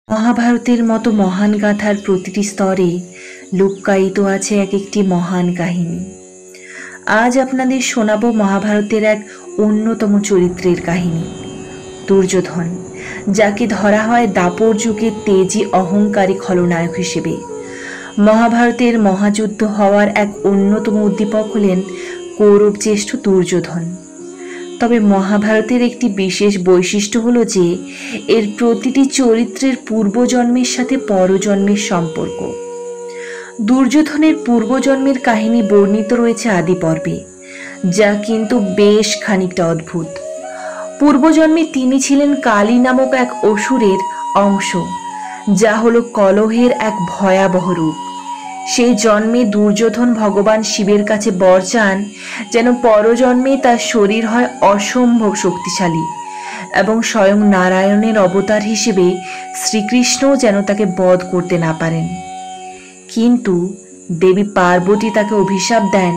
মহাভারতের মতো মহান গাথার প্রতিটি স্তরে লুক্কায়িত আছে এক একটি মহান কাহিনী। আজ আপনাদের শোনাব মহাভারতের এক অন্যতম চরিত্রের কাহিনী, দুর্যোধন, যাকে ধরা হয় দাপর যুগের তেজি অহংকারী খলনায়ক হিসেবে। মহাভারতের মহাযুদ্ধ হওয়ার এক অন্যতম উদ্দীপক হলেন কৌরব জ্যেষ্ঠ দুর্যোধন। তবে মহাভারতের একটি বিশেষ বৈশিষ্ট্য হলো যে এর প্রতিটি চরিত্রের পূর্বজন্মের সাথে পরজন্মের সম্পর্ক। দুর্যোধনের পূর্বজন্মের কাহিনী বর্ণিত রয়েছে আদি পর্বে, যা কিন্তু বেশ খানিকটা অদ্ভুত। পূর্বজন্মে তিনি ছিলেন কালী নামক এক অসুরের অংশ, যা হলো কলহের এক ভয়াবহ রূপ। সেই জন্মে দুর্যোধন ভগবান শিবের কাছে বর চান যেন পরজন্মে তার শরীর হয় অসম্ভব শক্তিশালী এবং স্বয়ং নারায়ণের অবতার হিসেবে শ্রীকৃষ্ণও যেন তাকে বধ করতে না পারেন। কিন্তু দেবী পার্বতী তাকে অভিশাপ দেন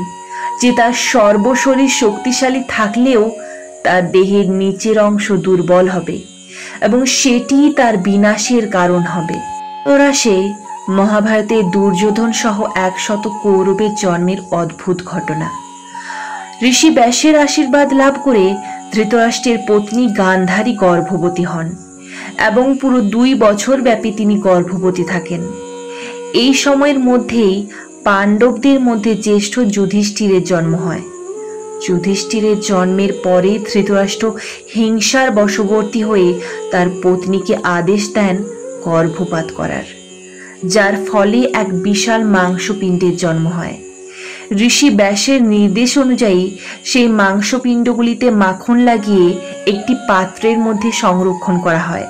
যে তার সর্বশরীর শক্তিশালী থাকলেও তার দেহের নিচের অংশ দুর্বল হবে এবং সেটি তার বিনাশের কারণ হবে। ওরা সে মহাভারতে দুর্যোধন সহ 100 কৌরবের জন্মের অদ্ভুত ঘটনা। ঋষি ব্যাসের আশীর্বাদ লাভ করে ধৃতরাষ্ট্রের পত্নী গান্ধারী গর্ভবতী হন এবং পুরো 2 বছর ব্যাপী তিনি গর্ভবতী থাকেন। এই সময়ের মধ্যেই পাণ্ডবদের মধ্যে জ্যেষ্ঠ যুধিষ্ঠিরের জন্ম হয়। যুধিষ্ঠিরের জন্মের পরে ধৃতরাষ্ট্র হিংসার বশবর্তী হয়ে তার পত্নীকে আদেশ দেন গর্ভপাত করার, যার ফলে এক বিশাল মাংসপিণ্ডের জন্ম হয়। ঋষি ব্যাসের নির্দেশ অনুযায়ী সেই মাংসপিণ্ডগুলিতে মাখন লাগিয়ে একটি পাত্রের মধ্যে সংরক্ষণ করা হয়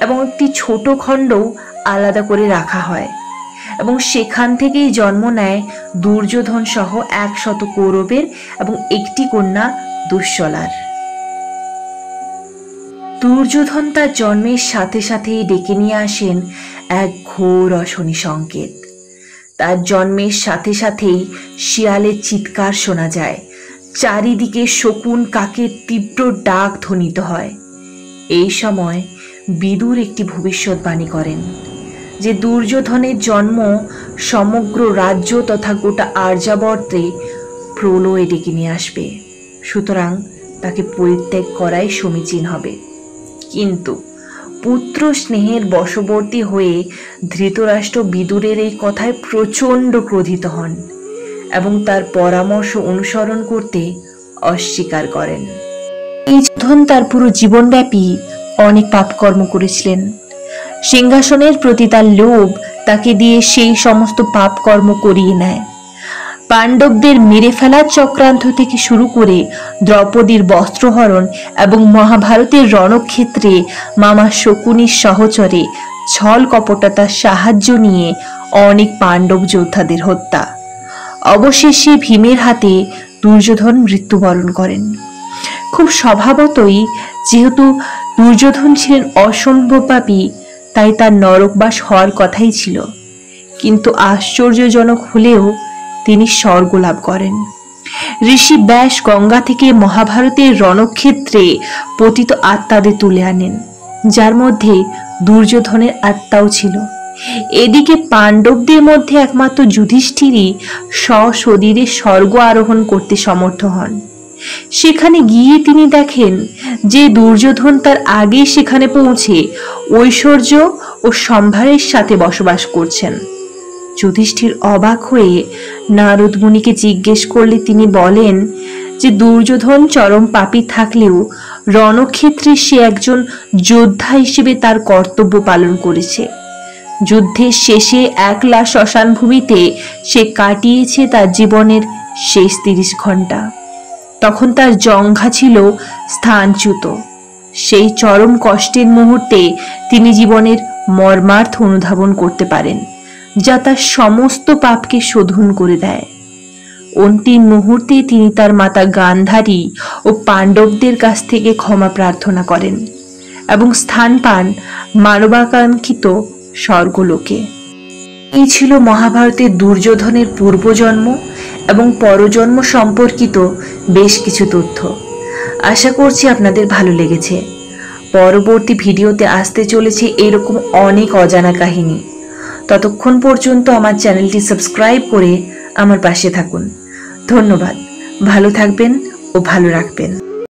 এবং একটি ছোট খণ্ডও আলাদা করে রাখা হয় এবং সেখান থেকেই জন্ম নেয় দুর্যোধন সহ 100 কৌরবের এবং একটি কন্যা দুঃশলার। দুর্যোধন তার জন্মের সাথে সাথেই ডেকে নিয়ে আসেন এক ঘোর অশনি সংকেত। তার জন্মের সাথে সাথেই শিয়ালের চিৎকার শোনা যায়, চারিদিকে শকুন কাকের তীব্র ডাক ধ্বনিত হয়। এই সময় বিদুর একটি ভবিষ্যৎবাণী করেন যে দুর্যোধনের জন্ম সমগ্র রাজ্য তথা গোটা আর্যাবর্তে প্রলয় ডেকে নিয়ে আসবে, সুতরাং তাকে পরিত্যাগ করাই সমীচীন হবে। কিন্তু পুত্র স্নেহের বশবর্তী হয়ে ধৃতরাষ্ট্র বিদুরের এই কথায় প্রচণ্ড ক্রোধিত হন এবং তার পরামর্শ অনুসরণ করতে অস্বীকার করেন। এই দুর্যোধন তার পুরো জীবনব্যাপী অনেক পাপকর্ম করেছিলেন। সিংহাসনের প্রতি তার লোভ তাকে দিয়ে সেই সমস্ত পাপকর্ম করিয়ে নেয়। পাণ্ডবদের মেরে ফেলার চক্রান্ত থেকে শুরু করে দ্রৌপদীর বস্ত্রহরণ এবং মহাভারতের রণক্ষেত্রে মামা শকুনির সহচরে ছল কপটতার সাহায্য নিয়ে অনেক পাণ্ডব যোদ্ধাদের হত্যা। অবশেষে ভীমের হাতে দুর্যোধন মৃত্যুবরণ করেন। খুব স্বভাবতই যেহেতু দুর্যোধন ছিলেন অসম্ভব পাপী, তাই তার নরকবাস হওয়ার কথাই ছিল, কিন্তু আশ্চর্যজনক হলেও তিনি স্বর্গ লাভ করেন। ঋষি ব্যাস গঙ্গা থেকে মহাভারতের রণক্ষেত্রে পতিত আত্মাদের তুলে আনেন, যার মধ্যে দুর্যোধনের আত্মাও ছিল। এদিকে পাণ্ডবদের মধ্যে একমাত্র যুধিষ্ঠিরই সশরীরে স্বর্গ আরোহণ করতে সমর্থ হন। সেখানে গিয়ে তিনি দেখেন যে দুর্যোধন তার আগেই সেখানে পৌঁছে ঐশ্বর্য ও সম্ভারের সাথে বসবাস করছেন। যুধিষ্ঠির অবাক হয়ে নারদ মুনিকে জিজ্ঞেস করলে তিনি বলেন যে দুর্যোধন চরম পাপী থাকলেও রণক্ষেত্রে সে একজন যোদ্ধা হিসেবে তার কর্তব্য পালন করেছে। যুদ্ধের শেষে একলা শ্মশান ভূমিতে সে কাটিয়েছে তার জীবনের শেষ 30 ঘন্টা। তখন তার জঙ্ঘা ছিল স্থানচ্যুত। সেই চরম কষ্টের মুহূর্তে তিনি জীবনের মর্মার্থ অনুধাবন করতে পারেন, যা তার সমস্ত পাপকে শোধন করে দেয়। অন্তিম মুহূর্তে তিনি তার মাতা গান্ধারী ও পাণ্ডবদের কাছ থেকে ক্ষমা প্রার্থনা করেন এবং স্থান পান মানবাকাঙ্ক্ষিত স্বর্গলোকে। এই ছিল মহাভারতের দুর্যোধনের পূর্বজন্ম এবং পরজন্ম সম্পর্কিত বেশ কিছু তথ্য। আশা করছি আপনাদের ভালো লেগেছে। পরবর্তী ভিডিওতে আসতে চলেছে এরকম অনেক অজানা কাহিনী। ততক্ষণ পর্যন্ত আমার চ্যানেলটি সাবস্ক্রাইব করে আমার পাশে থাকুন। ধন্যবাদ। ভালো থাকবেন ও ভালো রাখবেন।